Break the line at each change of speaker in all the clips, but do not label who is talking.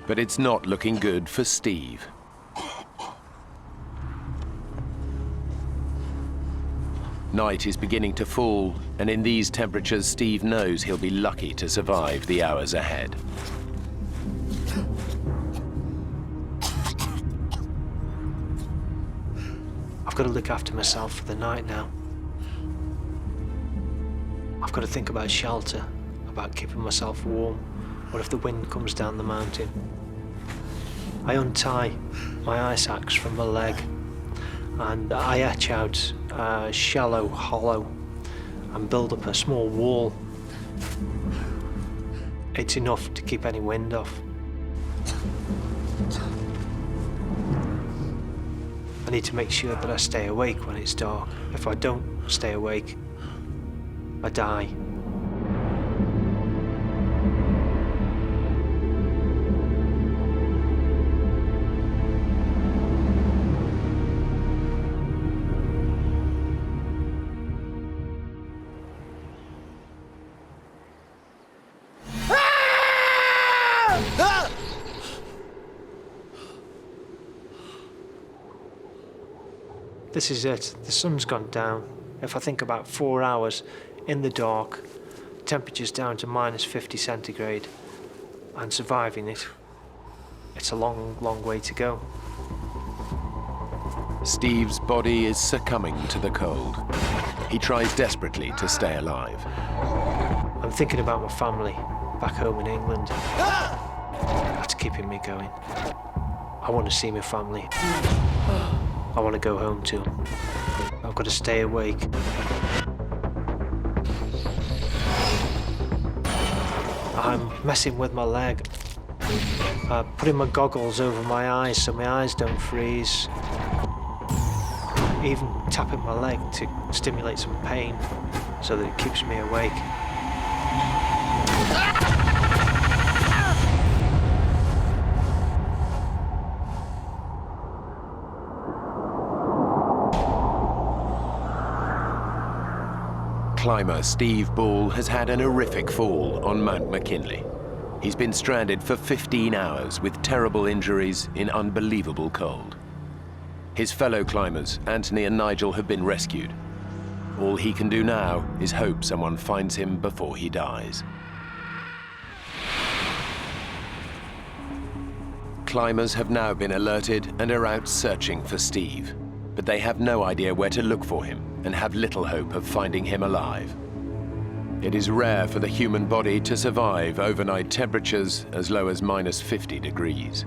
But it's not looking good for Steve. Night is beginning to fall, and in these temperatures, Steve knows he'll be lucky to survive the hours ahead.
I've got to look after myself for the night now. I've got to think about shelter, about keeping myself warm. What if the wind comes down the mountain? I untie my ice axe from my leg and I etch out a shallow hollow and build up a small wall. It's enough to keep any wind off. I need to make sure that I stay awake when it's dark. If I don't stay awake, I die. This is it. The sun's gone down. If I think about 4 hours in the dark, temperature's down to -50 centigrade, and surviving it, it's a long, long way to go.
Steve's body is succumbing to the cold. He tries desperately to stay alive.
I'm thinking about my family back home in England. That's keeping me going. I want to see my family. I want to go home to them. I've got to stay awake. I'm messing with my leg. Putting my goggles over my eyes so my eyes don't freeze. Even tapping my leg to stimulate some pain so that it keeps me awake.
Climber Steve Ball has had an horrific fall on Mount McKinley. He's been stranded for 15 hours with terrible injuries in unbelievable cold. His fellow climbers, Anthony and Nigel, have been rescued. All he can do now is hope someone finds him before he dies. Climbers have now been alerted and are out searching for Steve, but they have no idea where to look for him and have little hope of finding him alive. It is rare for the human body to survive overnight temperatures as low as -50 degrees.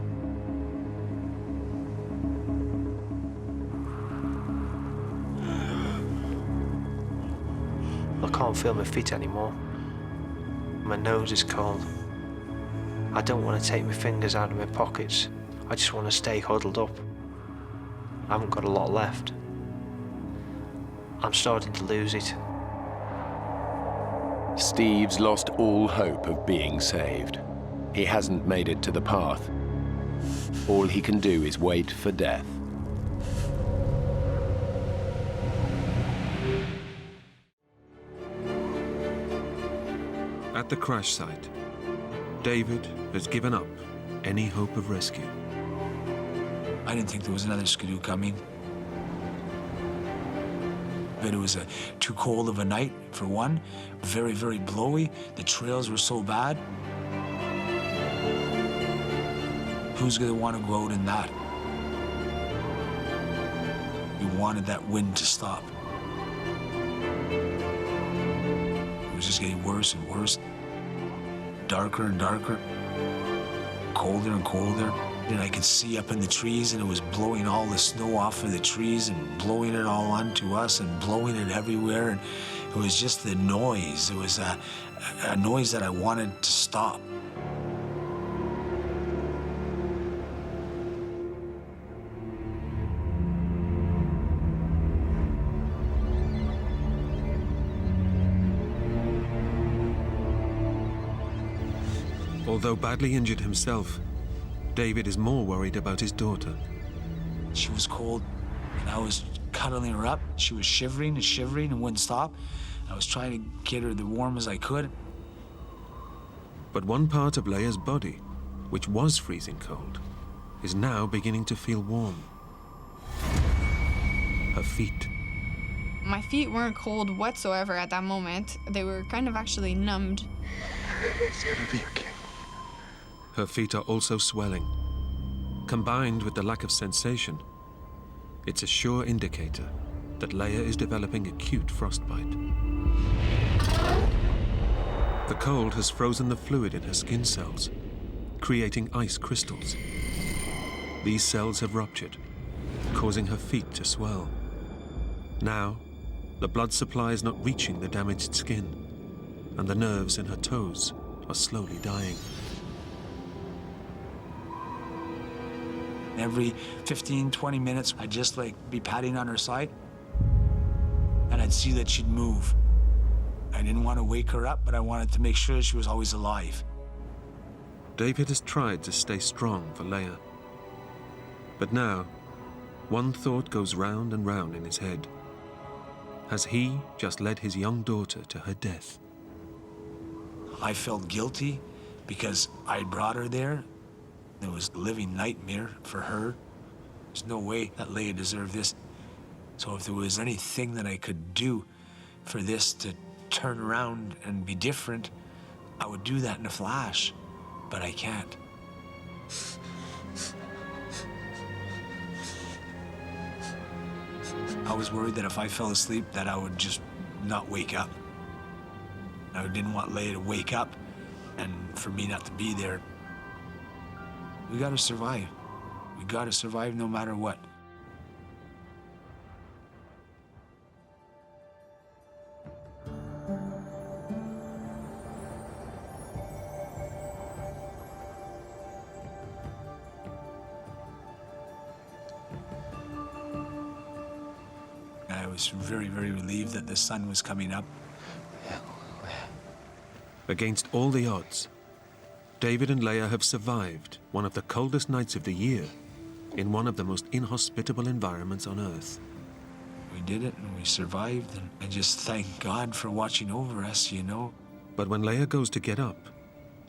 I can't feel my feet anymore. My nose is cold. I don't want to take my fingers out of my pockets. I just want to stay huddled up. I haven't got a lot left. I'm starting to lose it.
Steve's lost all hope of being saved. He hasn't made it to the path. All he can do is wait for death.
At the crash site, David has given up any hope of rescue.
I didn't think there was another skidoo coming. But it was too cold of a night, for one. Very, very blowy. The trails were so bad. Who's gonna want to go out in that? We wanted that wind to stop. It was just getting worse and worse. Darker and darker. Colder and colder. And I could see up in the trees, and it was blowing all the snow off of the trees and blowing it all onto us and blowing it everywhere. And it was just the noise. It was a noise that I wanted to stop.
Although badly injured himself, David is more worried about his daughter.
She was cold, and I was cuddling her up. She was shivering and shivering and wouldn't stop. I was trying to get her as warm as I could.
But one part of Leia's body which was freezing cold, is now beginning to feel warm. Her feet.
My feet weren't cold whatsoever at that moment. They were kind of actually numbed.
It's gonna be okay.
Her feet are also swelling. Combined with the lack of sensation, it's a sure indicator that Leia is developing acute frostbite. The cold has frozen the fluid in her skin cells, creating ice crystals. These cells have ruptured, causing her feet to swell. Now, the blood supply is not reaching the damaged skin, and the nerves in her toes are slowly dying.
Every 15, 20 minutes, I'd just be patting on her side, and I'd see that she'd move. I didn't want to wake her up, but I wanted to make sure she was always alive.
David has tried to stay strong for Leia. But now, one thought goes round and round in his head. Has he just led his young daughter to her death?
I felt guilty because I brought her there. It was a living nightmare for her. There's no way that Leia deserved this. So if there was anything that I could do for this to turn around and be different, I would do that in a flash. But I can't. I was worried that if I fell asleep, that I would just not wake up. I didn't want Leia to wake up and for me not to be there. We gotta survive. We gotta survive no matter what. I was very, very relieved that the sun was coming up.
Against all the odds, David and Leia have survived one of the coldest nights of the year in one of the most inhospitable environments on Earth.
We did it and we survived, and I just thank God for watching over us, you know.
But when Leia goes to get up,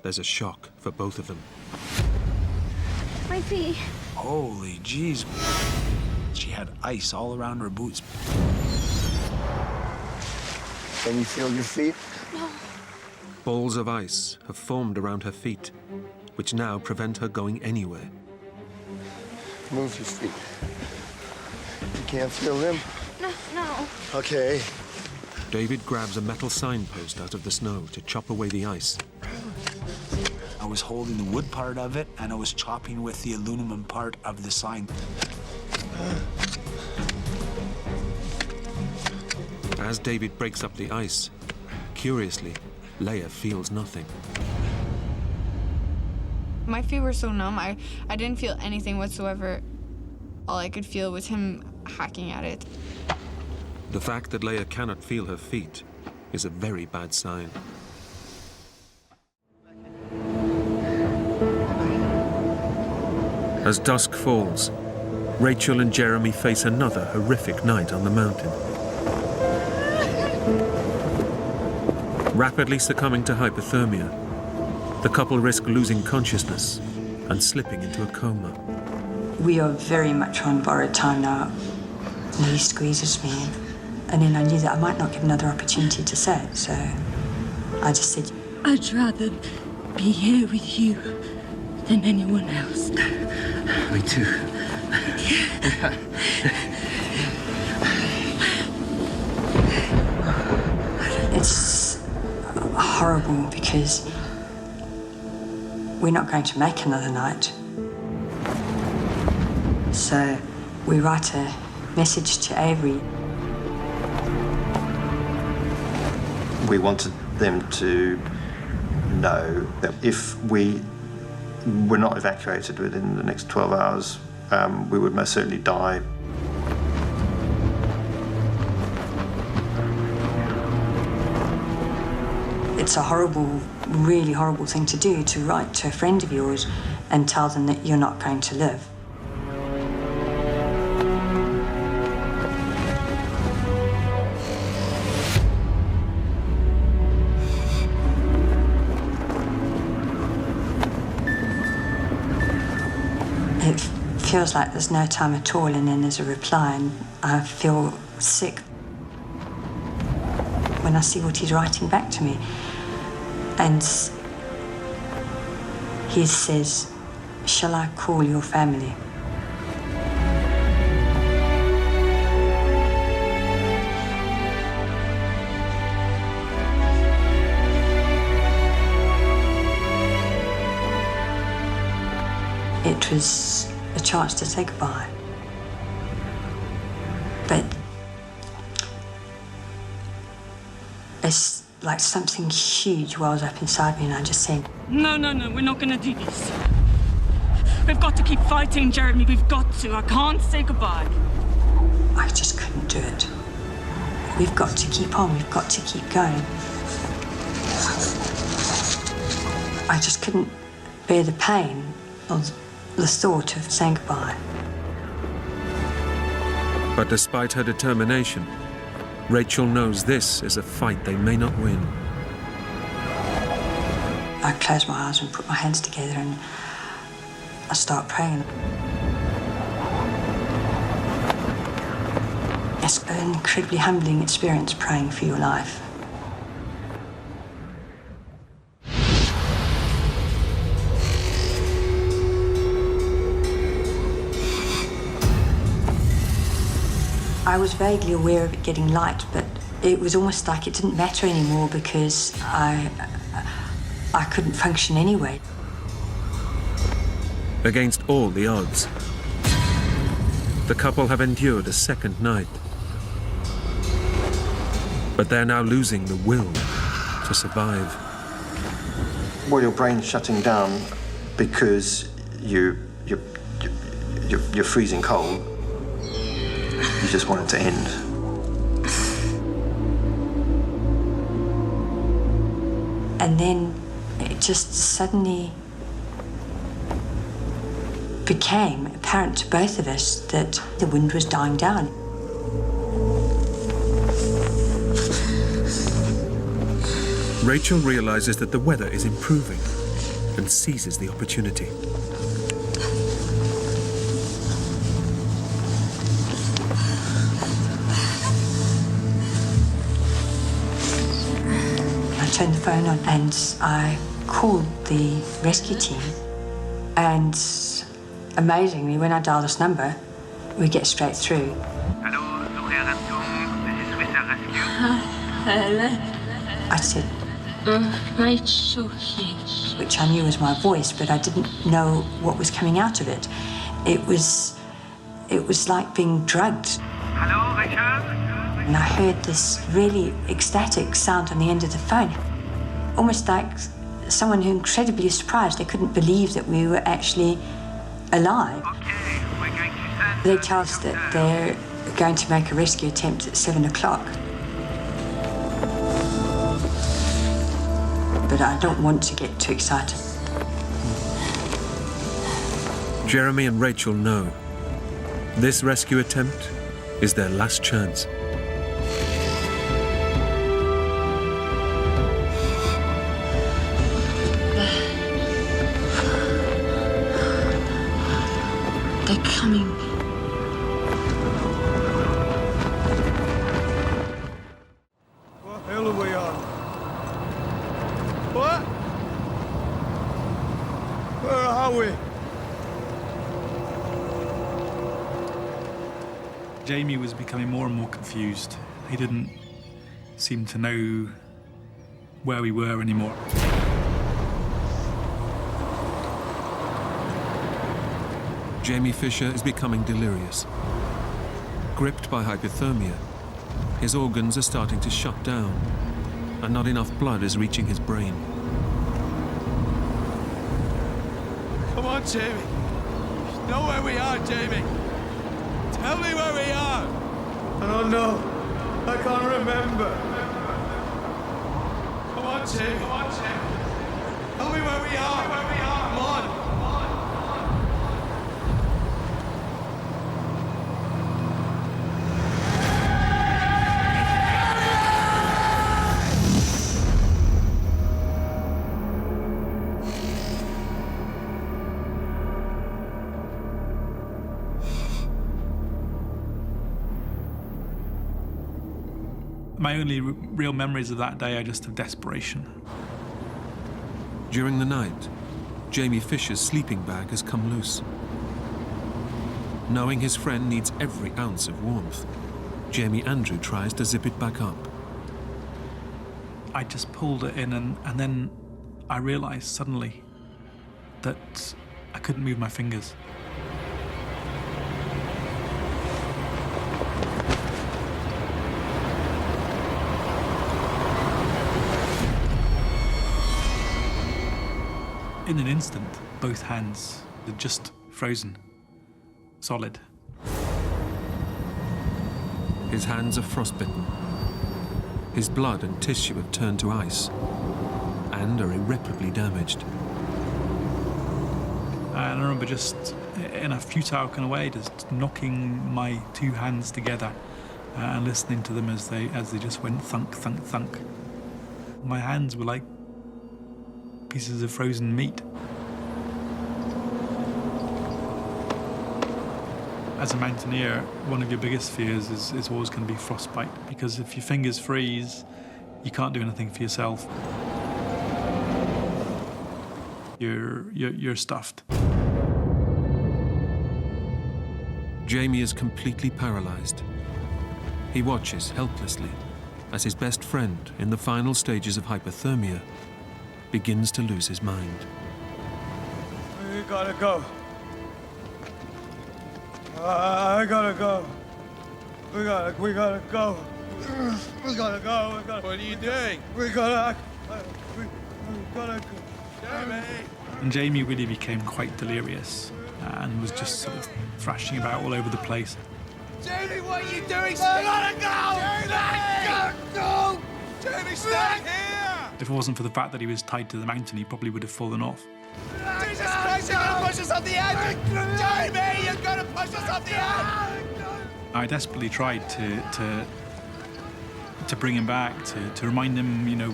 there's a shock for both of them.
My feet.
Holy jeez. She had ice all around her boots.
Can you feel your feet?
No.
Balls of ice have formed around her feet, which now prevent her going anywhere.
Move your feet. You can't feel them?
No.
Okay.
David grabs a metal signpost out of the snow to chop away the ice.
I was holding the wood part of it, and I was chopping with the aluminum part of the sign.
As David breaks up the ice, curiously, Leia feels nothing.
My feet were so numb, I didn't feel anything whatsoever. All I could feel was him hacking at it.
The fact that Leia cannot feel her feet is a very bad sign. As dusk falls, Rachel and Jeremy face another horrific night on the mountain. Rapidly succumbing to hypothermia, the couple risk losing consciousness and slipping into a coma.
We are very much on borrowed time now. He squeezes me, and then I knew that I might not get another opportunity to say it, so I just said,
I'd rather be here with you than anyone else.
Me too.
it's horrible because we're not going to make another night. So we write a message to Avery.
We wanted them to know that if we were not evacuated within the next 12 hours, we would most certainly die.
It's a horrible, really horrible thing to do, to write to a friend of yours and tell them that you're not going to live. It feels like there's no time at all, and then there's a reply, and I feel sick when I see what he's writing back to me. And he says, "Shall I call your family?" It was a chance to say goodbye. But it's like something huge wells up inside me, and I just think,
No, we're not gonna do this. We've got to keep fighting, Jeremy. We've got to. I can't say goodbye.
I just couldn't do it. We've got to keep on. We've got to keep going. I just couldn't bear the pain of the thought of saying goodbye.
But despite her determination, Rachel knows this is a fight they may not win.
I close my eyes and put my hands together, and I start praying. It's an incredibly humbling experience, praying for your life. I was vaguely aware of it getting light, but it was almost like it didn't matter anymore because I couldn't function anyway.
Against all the odds, the couple have endured a second night. But they're now losing the will to survive.
Well, your brain's shutting down because you're freezing cold. You just want it to end.
And then it just suddenly became apparent to both of us that the wind was dying down.
Rachel realizes that the weather is improving and seizes the opportunity.
I turned the phone on and I called the rescue team, and amazingly, when I dial this number, we get straight through.
Hello, surreal this is Swiss Rescue.
Hello.
I said,
Rachel here.
which I knew was my voice, but I didn't know what was coming out of it. It was like being drugged.
Hello, Rachel.
And I heard this really ecstatic sound on the end of the phone, almost like someone who incredibly surprised. They couldn't believe that we were actually alive.
Okay, we're going to send...
They tell us that they're going to make a rescue attempt at 7 o'clock. But I don't want to get too excited.
Jeremy and Rachel know this rescue attempt is their last chance.
They're coming.
What the hell are we on? What? Where are we?
Jamie was becoming more and more confused. He didn't seem to know where we were anymore.
Jamie Fisher is becoming delirious. Gripped by hypothermia, his organs are starting to shut down, and not enough blood is reaching his brain.
Come on, Jamie. You know where we are, Jamie. Tell me where we are. I don't know. I can't remember. Come on, Jamie. Come on, Jamie. Tell me where we are. Come on.
My only real memories of that day are just of desperation.
During the night, Jamie Fisher's sleeping bag has come loose. Knowing his friend needs every ounce of warmth, Jamie Andrew tries to zip it back up.
I just pulled it in, and then I realised suddenly that I couldn't move my fingers. In an instant, both hands had just frozen, solid.
His hands are frostbitten. His blood and tissue have turned to ice and are irreparably damaged.
And I remember just, in a futile kind of way, just knocking my two hands together and listening to them as they just went thunk, thunk, thunk. My hands were like pieces of frozen meat. As a mountaineer, one of your biggest fears is always going to be frostbite, because if your fingers freeze, you can't do anything for yourself. You're stuffed.
Jamie is completely paralyzed. He watches helplessly as his best friend, in the final stages of hypothermia, begins to lose his mind.
We gotta go. I gotta go. We gotta go. We gotta go. What are you doing? We gotta go. Jamie!
And Jamie really became quite delirious and was just sort of thrashing about all over the place.
Jamie, what are you doing? I gotta go! Jamie, Jamie, stay here!
If it wasn't for the fact that he was tied to the mountain, he probably would have fallen off.
Jesus Christ, you're gonna push us off the edge! Jamie, you're gonna push us off the edge!
I desperately tried to bring him back, to remind him, you know,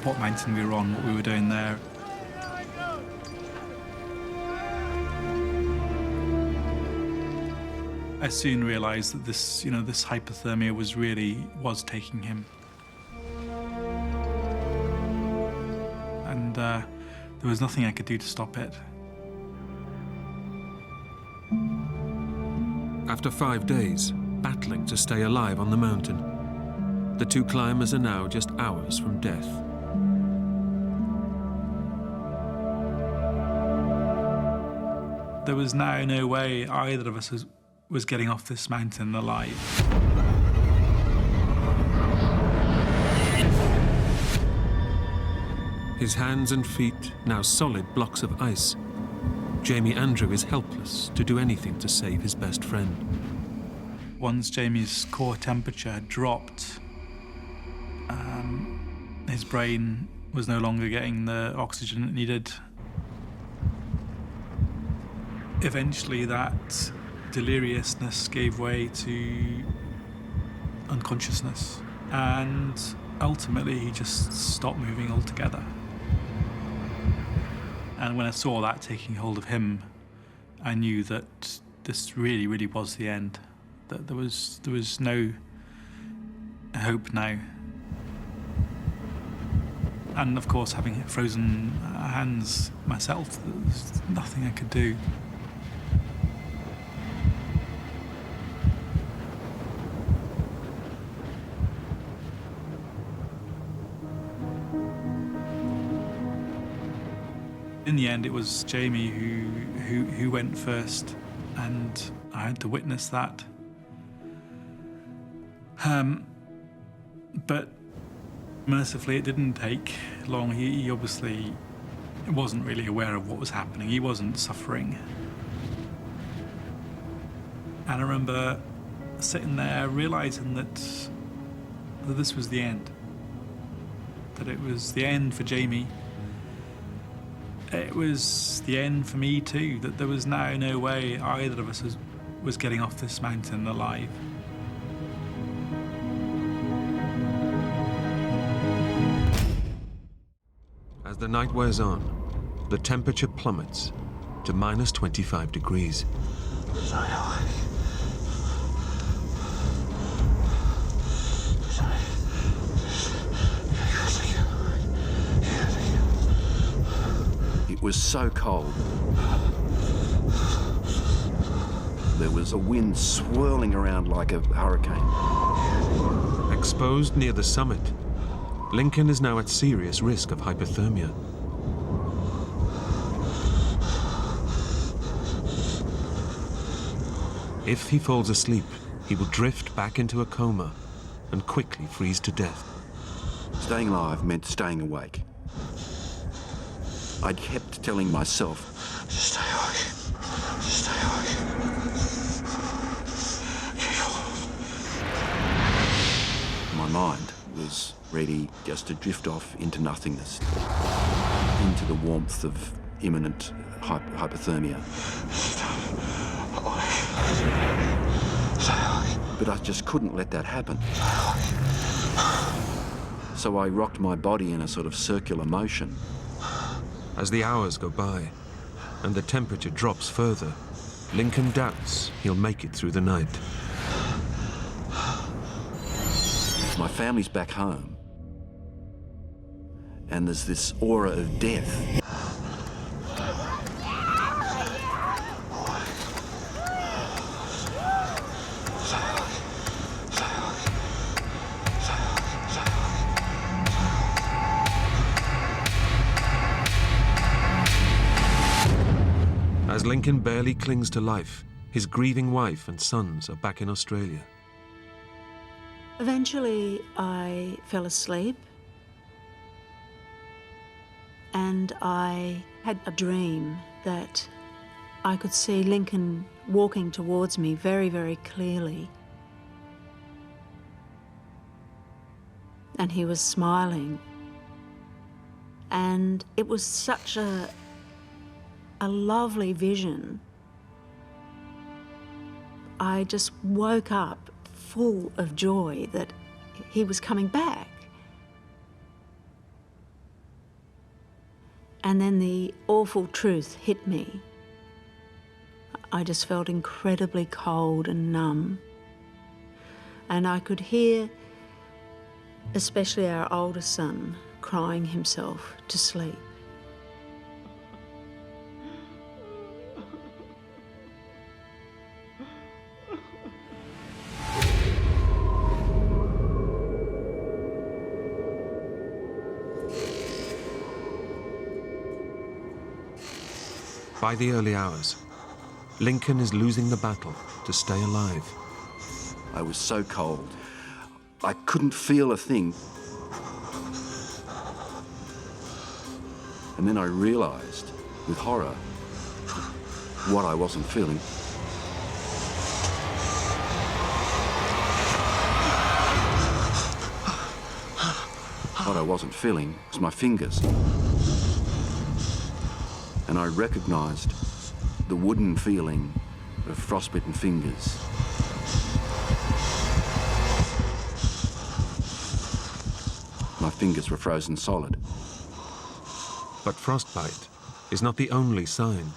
what mountain we were on, what we were doing there. I soon realised that this hypothermia was taking him. And there was nothing I could do to stop it.
After 5 days, battling to stay alive on the mountain, the two climbers are now just hours from death.
There was now no way either of us was getting off this mountain alive.
His hands and feet now solid blocks of ice. Jamie Andrew is helpless to do anything to save his best friend.
Once Jamie's core temperature had dropped, his brain was no longer getting the oxygen it needed. Eventually, that deliriousness gave way to unconsciousness, and ultimately he just stopped moving altogether. And when I saw that taking hold of him, I knew that this really, really was the end. That there was no hope now. And of course, having frozen hands myself, there was nothing I could do. In the end, it was Jamie who went first, and I had to witness that. But mercifully, it didn't take long. He obviously wasn't really aware of what was happening. He wasn't suffering. And I remember sitting there realizing that this was the end. That it was the end for Jamie. It was the end for me too, that there was now no way either of us was getting off this mountain alive.
As the night wears on, the temperature plummets to minus 25 degrees.
It was so cold. There was a wind swirling around like a hurricane.
Exposed near the summit, Lincoln is now at serious risk of hypothermia. If he falls asleep, he will drift back into a coma and quickly freeze to death.
Staying alive meant staying awake. I kept telling myself,
just stay awake. Just stay awake.
My mind was ready just to drift off into nothingness, into the warmth of imminent hypothermia. But I just couldn't let that happen. So I rocked my body in a sort of circular motion.
As the hours go by and the temperature drops further, Lincoln doubts he'll make it through the night.
My family's back home, and there's this aura of death.
As Lincoln barely clings to life, his grieving wife and sons are back in Australia.
Eventually, I fell asleep, and I had a dream that I could see Lincoln walking towards me very, very clearly. And he was smiling. And it was such a lovely vision. I just woke up full of joy that he was coming back. And then the awful truth hit me. I just felt incredibly cold and numb. And I could hear, especially our oldest son, crying himself to sleep.
By the early hours, Lincoln is losing the battle to stay alive.
I was so cold. I couldn't feel a thing. And then I realized, with horror, what I wasn't feeling. What I wasn't feeling was my fingers. And I recognized the wooden feeling of frostbitten fingers. My fingers were frozen solid.
But frostbite is not the only sign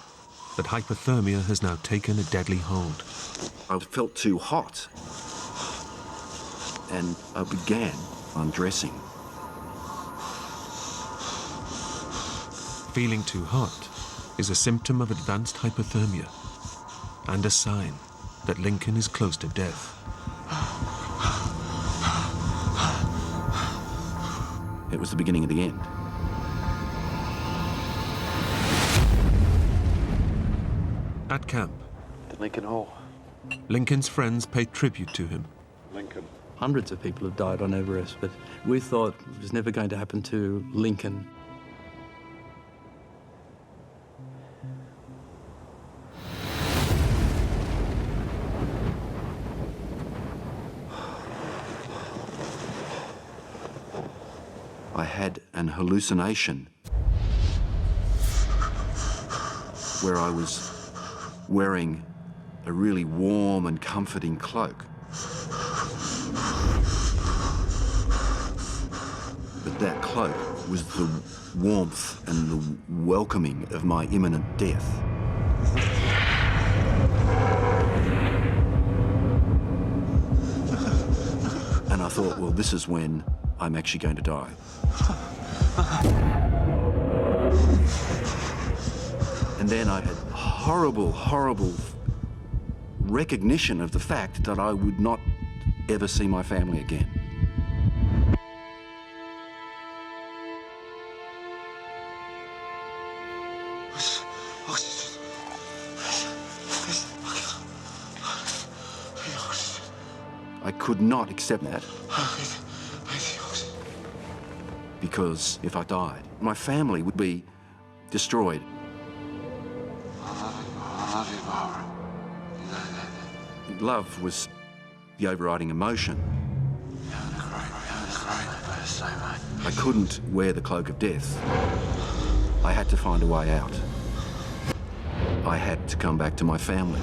that hypothermia has now taken a deadly hold.
I felt too hot, and I began undressing.
Feeling too hot is a symptom of advanced hypothermia and a sign that Lincoln is close to death.
It was the beginning of the end.
At camp,
the Lincoln Hall.
Lincoln's friends pay tribute to him.
Lincoln. Hundreds of people have died on Everest, but we thought it was never going to happen to Lincoln.
I had an hallucination where I was wearing a really warm and comforting cloak. But that cloak was the warmth and the welcoming of my imminent death. And I thought, well, this is when I'm actually going to die. And then I had horrible, horrible recognition of the fact that I would not ever see my family again. I could not accept that. Because if I died, my family would be destroyed.
I love you, Barbara.
Love was the overriding emotion. I couldn't wear the cloak of death. I had to find a way out. I had to come back to my family.